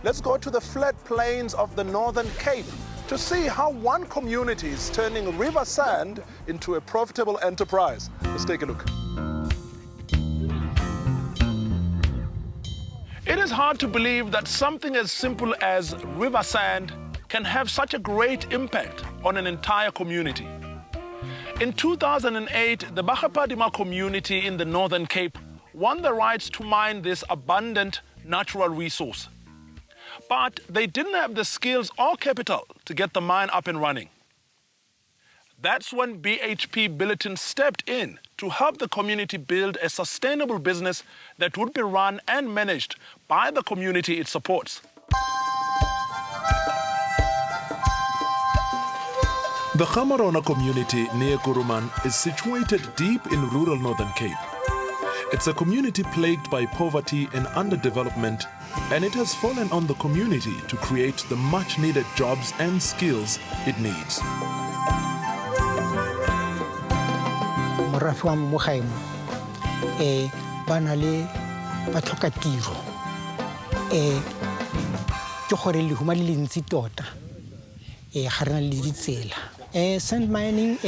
let's go to the flat plains of the Northern Cape to see how one community is turning river sand into a profitable enterprise. Let's take a look. It is hard to believe that something as simple as river sand can have such a great impact on an entire community. In 2008, the Bagapadima community in the Northern Cape won the rights to mine this abundant natural resource. But they didn't have the skills or capital to get the mine up and running. That's when BHP Billiton stepped in to help the community build a sustainable business that would be run and managed by the community it supports. The Gamarona community near Kuruman is situated deep in rural Northern Cape. It's a community plagued by poverty and underdevelopment, and it has fallen on the community to create the much-needed jobs and skills it needs. Morafe wa mogaemo ba na le ba tlhoka tiro ke gore lehuma le ntsi tota ga rena le ditsela sand mining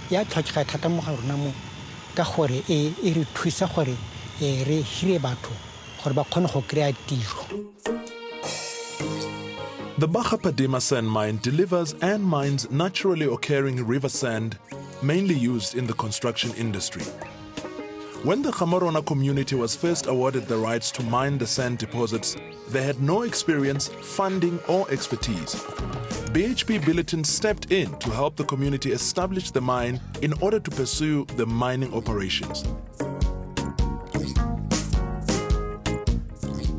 ya tlhokega thata mo ga rona mo ka gore e re thusa gore re hire batho gore ba kgone go kry tiro. The Bagapadima sand mine delivers and mines naturally occurring river sand, mainly used in the construction industry. When the Gamarona community was first awarded the rights to mine the sand deposits, they had no experience, funding or expertise. BHP Billiton stepped in to help the community establish the mine in order to pursue the mining operations.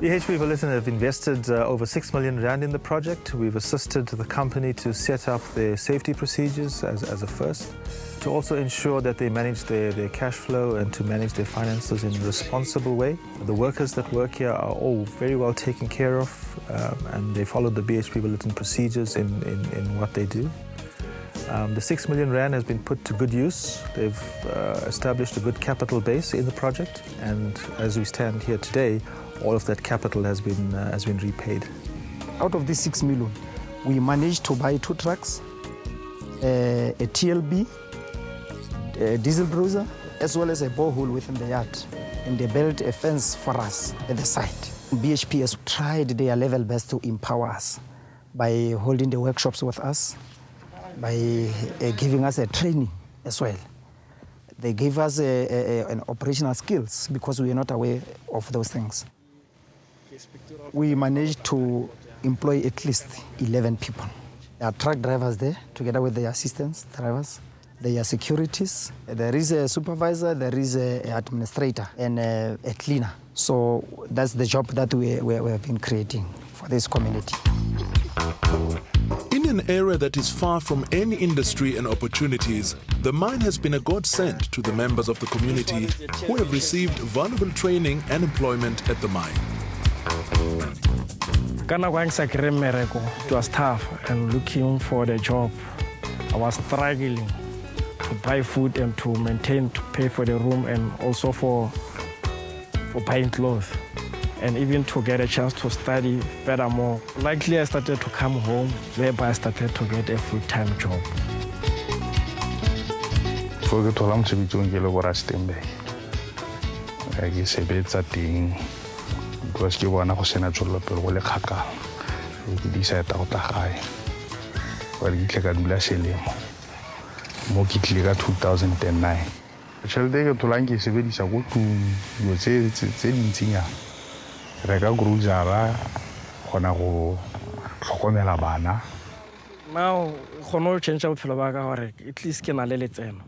BHP Billiton have invested over 6 million rand in the project. We've assisted the company to set up their safety procedures as a first, to also ensure that they manage their cash flow and to manage their finances in a responsible way. The workers that work here are all very well taken care of, and they follow the BHP Billiton procedures in what they do. The 6 million rand has been put to good use. They've established a good capital base in the project, and as we stand here today, all of that capital has been repaid. Out of this 6 million, we managed to buy 2 trucks, a TLB, a diesel bruiser, as well as a borehole within the yard. And they built a fence for us at the site. BHP has tried their level best to empower us by holding the workshops with us, by giving us a training as well. They gave us an operational skills because we were not aware of those things. We managed to employ at least 11 people. There are truck drivers there, together with their assistants drivers. There are securities. There is a supervisor, there is an administrator, and a cleaner. So that's the job that we have been creating for this community. In an area that is far from any industry and opportunities, the mine has been a godsend to the members of the community who have received valuable training and employment at the mine. It was tough and looking for the job. I was struggling to buy food and to maintain, to pay for the room and also for buying clothes, and even to get a chance to study furthermore. Likely I started to come home, thereby I started to get a full-time job. Because ke bona go sena tswela pele go le kgakala ke decide go tla gae wa di tle ka dula selemo mo ke tle ka 2009 tšhelete ke tholang ke sebedisa go tulo tse dintsinya re ka grocery gona go tlhokomela bana. Now gono change bophelo ba ka gore at least ke na le letseno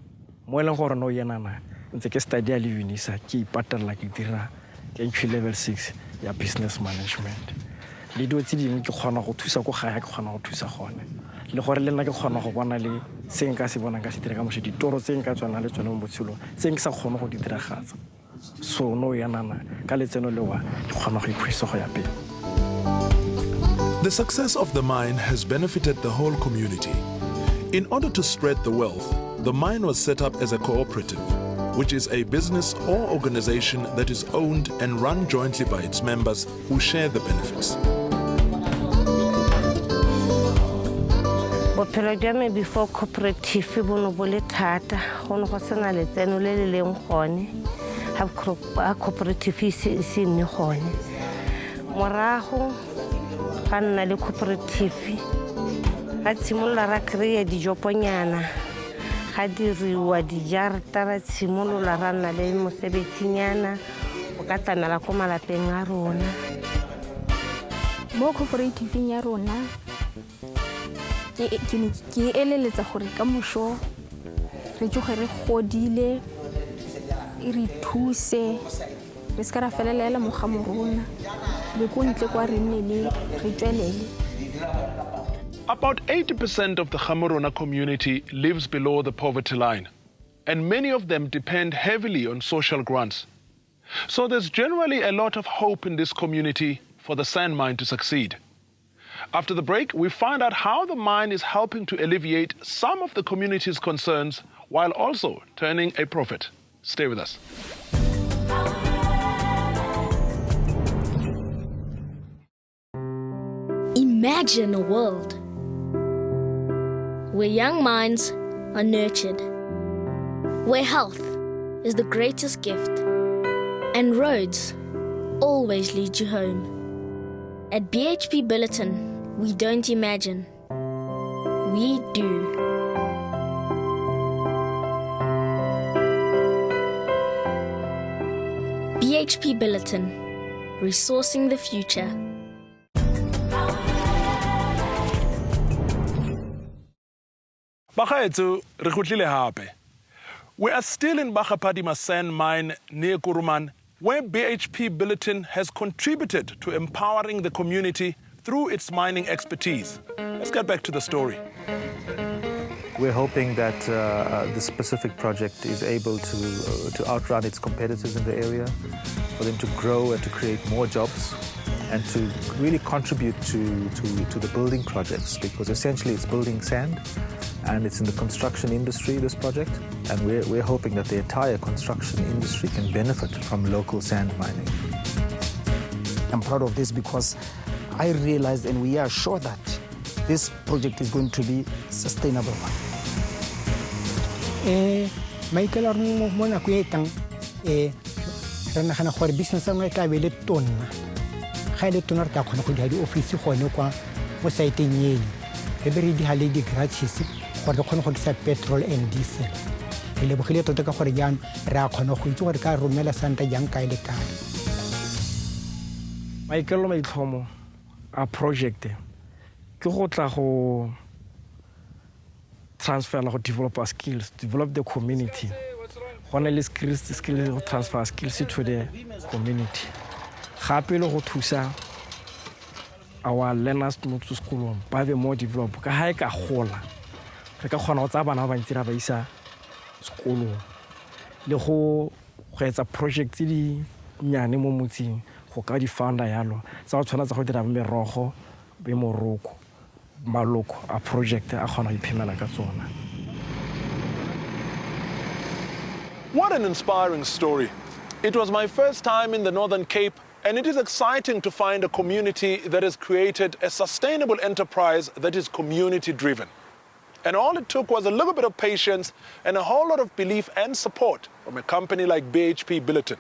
mo e leng gore no yenana ntse ke study le unisa ke ipatela ke dira ke level 6 ya business management. Le dilo tse dingwe ke kgona go thusa go gae ke kgona go thusa gone le gore le nna ke kgona go bona le se nka se bona ka se dira ka mošhe ditoro tse nka tswana le tsone mo botshelong se nka sa kgona go di diragatsa. So no yanana ka letseno le wa ke kgona go ikhwisa go ya pele. The success of the mine has benefited the whole community. In order to spread the wealth, the mine was set up as a cooperative. which is a business or organization that is owned and run jointly by its members who share the benefits. Bophelo jwa me before cooperative bo no bo le thata go ne go sena letseno le le leng gone ha cooperative se nne gone morago ga nna le cooperative ga tshimolola ra kry-a dijoponyana ga diriwa dijarata ra tshimolola ra nna le mosebetsinyana o ka tlamela ko malapeng a rona mo cooperative ya rona ke eleletsa gore ka moso re tsoge re godile re thuse re ska ra felelela mo ga morona le go ntle kwa re nne le re tswelele. About 80% of the Chamorona community lives below the poverty line, and many of them depend heavily on social grants. So there's generally a lot of hope in this community for the sand mine to succeed. After the break, we find out how the mine is helping to alleviate some of the community's concerns while also turning a profit. Stay with us. Imagine a world where young minds are nurtured, where health is the greatest gift, and roads always lead you home. At BHP Billiton, we don't imagine, we do. BHP Billiton, resourcing the future. Bagaetso, re khutlile hape. We are still in Bagapadima sand mine near Kuruman, where BHP Billiton has contributed to empowering the community through its mining expertise. Let's get back to the story. We're hoping that this specific project is able to outrun its competitors in the area, for them to grow and to create more jobs, and to really contribute to the building projects, because essentially it's building sand and it's in the construction industry, this project, and we're hoping that the entire construction industry can benefit from local sand mining. I'm proud of this because I realized and we are sure that this project is going to be sustainable one. Michael or mona kuetang re nagana gore business ya tla be le tonna ga ile tonna ta khona go di office gone kwa mo site nyeni e be re di hale di gratis gore re khona go disa petrol and diesel le bogile tota ka gore jang re a khona go itse gore ka romela santa jang ka ile ka Michael maitlhomo a project ke go tla go transfer go develop our skills, develop the community. Honestly, skills transfer skills to the community. Happy lo go thusa our learners to school ba be more develop ka ha ka gola re ka khona go tsa bana ba ntse ra ba isa school le go etsa project di nyane mo motsing go ka di founder yalo tsa go tshwana tsa go dira merogo be moroko maloko a project a khona iphemela ka tsona. What an inspiring story. It was my first time in the Northern Cape, and it is exciting to find a community that has created a sustainable enterprise that is community-driven. And all it took was a little bit of patience and a whole lot of belief and support from a company like BHP Billiton.